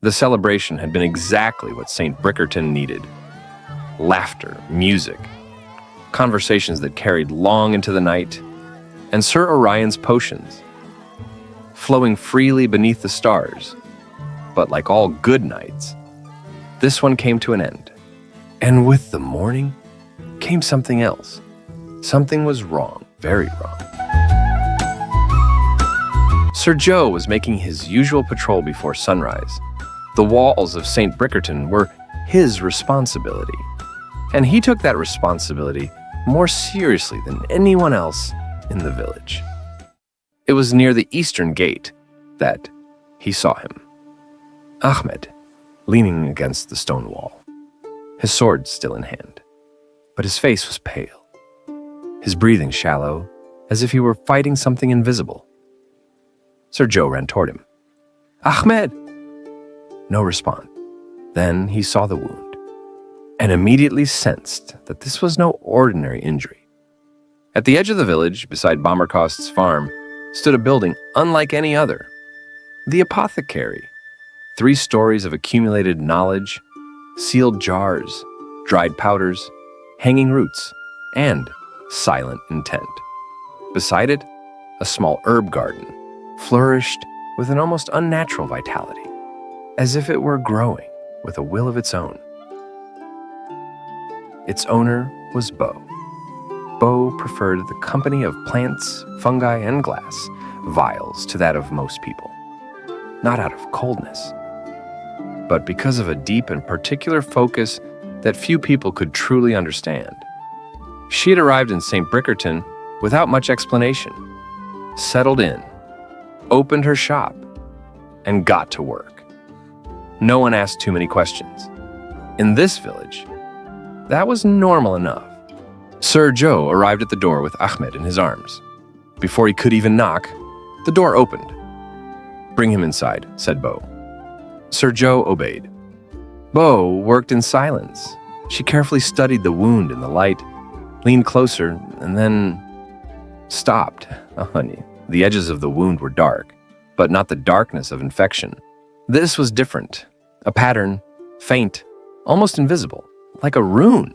The celebration had been exactly what Saint Brickerton needed. Laughter, music, conversations that carried long into the night, and Sir Orion's potions, flowing freely beneath the stars. But like all good nights, this one came to an end. And with the morning came something else. Something was wrong, very wrong. Sir Joe was making his usual patrol before sunrise. The walls of Saint Brickerton were his responsibility, and he took that responsibility more seriously than anyone else in the village. It was near the eastern gate that he saw him. Ahmed, leaning against the stone wall, his sword still in hand, but his face was pale, his breathing shallow, as if he were fighting something invisible. Sir Joe ran toward him. "Ahmed!" No response. Then he saw the wound, and immediately sensed that this was no ordinary injury. At the edge of the village, beside Bombercost's farm, stood a building unlike any other. The Apothecary. 3 stories of accumulated knowledge, sealed jars, dried powders, hanging roots, and silent intent. Beside it, a small herb garden flourished with an almost unnatural vitality, as if it were growing with a will of its own. Its owner was Bo. Bo preferred the company of plants, fungi, and glass vials to that of most people, not out of coldness, but because of a deep and particular focus that few people could truly understand. She had arrived in Saint Brickerton without much explanation, settled in, opened her shop, and got to work. No one asked too many questions. In this village, that was normal enough. Sir Joe arrived at the door with Ahmed in his arms. Before he could even knock, the door opened. "Bring him inside," said Bo. Sir Joe obeyed. Bo worked in silence. She carefully studied the wound in the light, leaned closer, and then stopped. Oh, honey. The edges of the wound were dark, but not the darkness of infection. This was different. A pattern, faint, almost invisible, like a rune,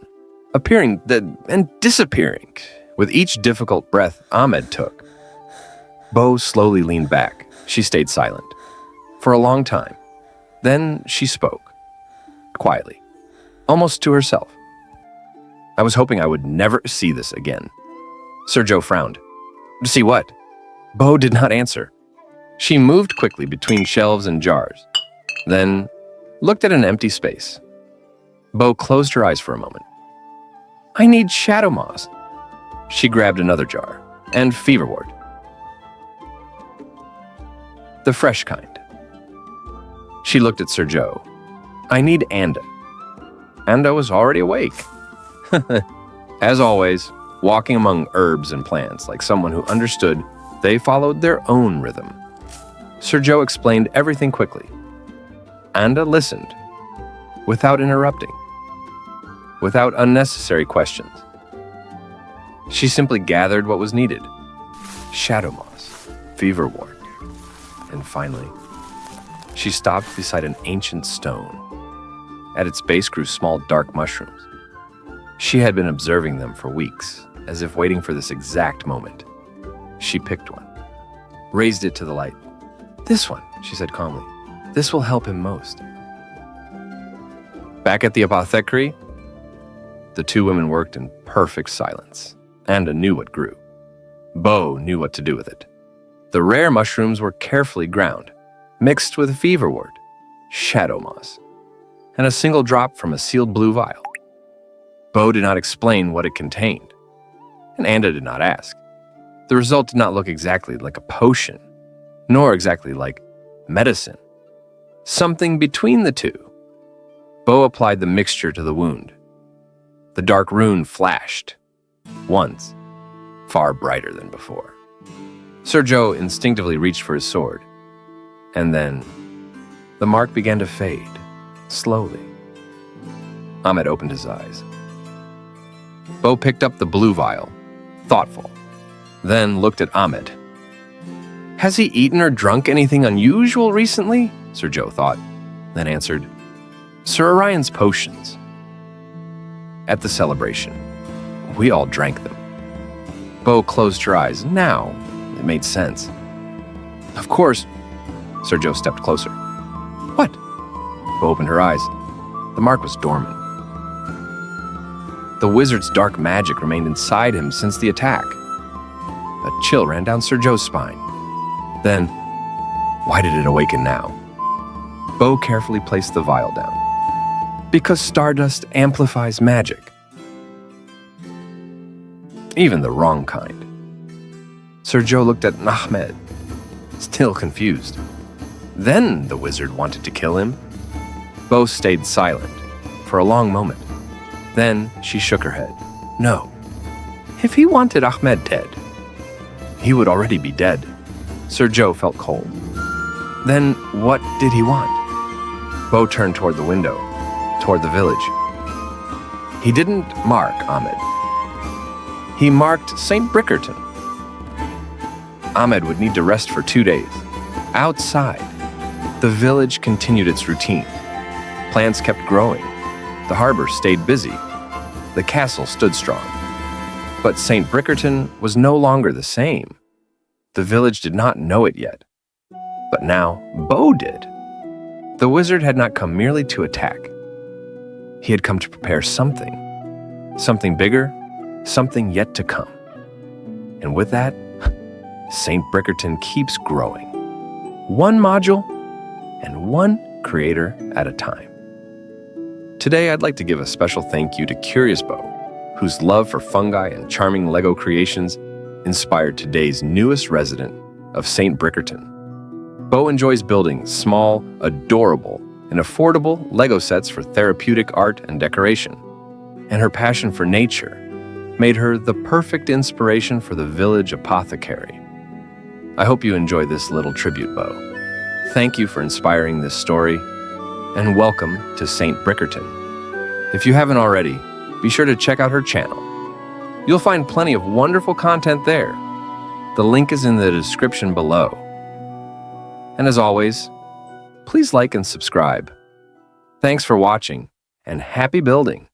appearing and disappearing with each difficult breath Ahmed took. Bo slowly leaned back. She stayed silent for a long time. Then she spoke, quietly, almost to herself. "I was hoping I would never see this again." Sir Joe frowned. "See what?" Bo did not answer. She moved quickly between shelves and jars, then looked at an empty space. Bo closed her eyes for a moment. "I need shadow moss." She grabbed another jar, and feverwort. The fresh kind. She looked at Sir Joe. "I need Anda." Anda was already awake. As always, walking among herbs and plants like someone who understood they followed their own rhythm. Sir Joe explained everything quickly. Anda listened, without interrupting, without unnecessary questions. She simply gathered what was needed. Shadow moss, feverwort, and finally, she stopped beside an ancient stone. At its base grew small dark mushrooms. She had been observing them for weeks, as if waiting for this exact moment. She picked one, raised it to the light. "This one," she said calmly. "This will help him most." Back at the apothecary, the 2 women worked in perfect silence. Anda knew what grew. Bo knew what to do with it. The rare mushrooms were carefully ground, mixed with feverwort, shadow moss, and a single drop from a sealed blue vial. Bo did not explain what it contained, and Anda did not ask. The result did not look exactly like a potion, nor exactly like medicine. Something between the two. Bo applied the mixture to the wound. The dark rune flashed, once, far brighter than before. Sir Joe instinctively reached for his sword, and then the mark began to fade, slowly. Ahmed opened his eyes. Bo picked up the blue vial, thoughtful, then looked at Ahmed. "Has he eaten or drunk anything unusual recently?" Sir Joe thought. then answered, "Sir Orion's potions." At the celebration, we all drank them. Bo closed her eyes. Now, it made sense. Of course. Sir Joe stepped closer. What? Bo opened her eyes. The mark was dormant. The wizard's dark magic remained inside him since the attack. A chill ran down Sir Joe's spine. Then, why did it awaken now? Bo carefully placed the vial down. Because Stardust amplifies magic. Even the wrong kind. Sir Joe looked at Ahmed, still confused. Then the wizard wanted to kill him. Bo stayed silent for a long moment. Then she shook her head. No. If he wanted Ahmed dead, he would already be dead. Sir Joe felt cold. Then what did he want? Bo turned toward the window, toward the village. He didn't mark Ahmed. He marked Saint Brickerton. Ahmed would need to rest for 2 days. Outside, the village continued its routine. Plants kept growing. The harbor stayed busy. The castle stood strong. But Saint Brickerton was no longer the same. The village did not know it yet. But now, Bo did. The wizard had not come merely to attack. He had come to prepare something. Something bigger, something yet to come. And with that, Saint Brickerton keeps growing. One module and one creator at a time. Today, I'd like to give a special thank you to Curious Bo, whose love for fungi and charming Lego creations inspired today's newest resident of Saint Brickerton. Bo enjoys building small, adorable, and affordable Lego sets for therapeutic art and decoration. And her passion for nature made her the perfect inspiration for the village apothecary. I hope you enjoy this little tribute, Bo. Thank you for inspiring this story, and welcome to Saint Brickerton. If you haven't already, be sure to check out her channel. You'll find plenty of wonderful content there. The link is in the description below. And as always, please like and subscribe. Thanks for watching, and happy building!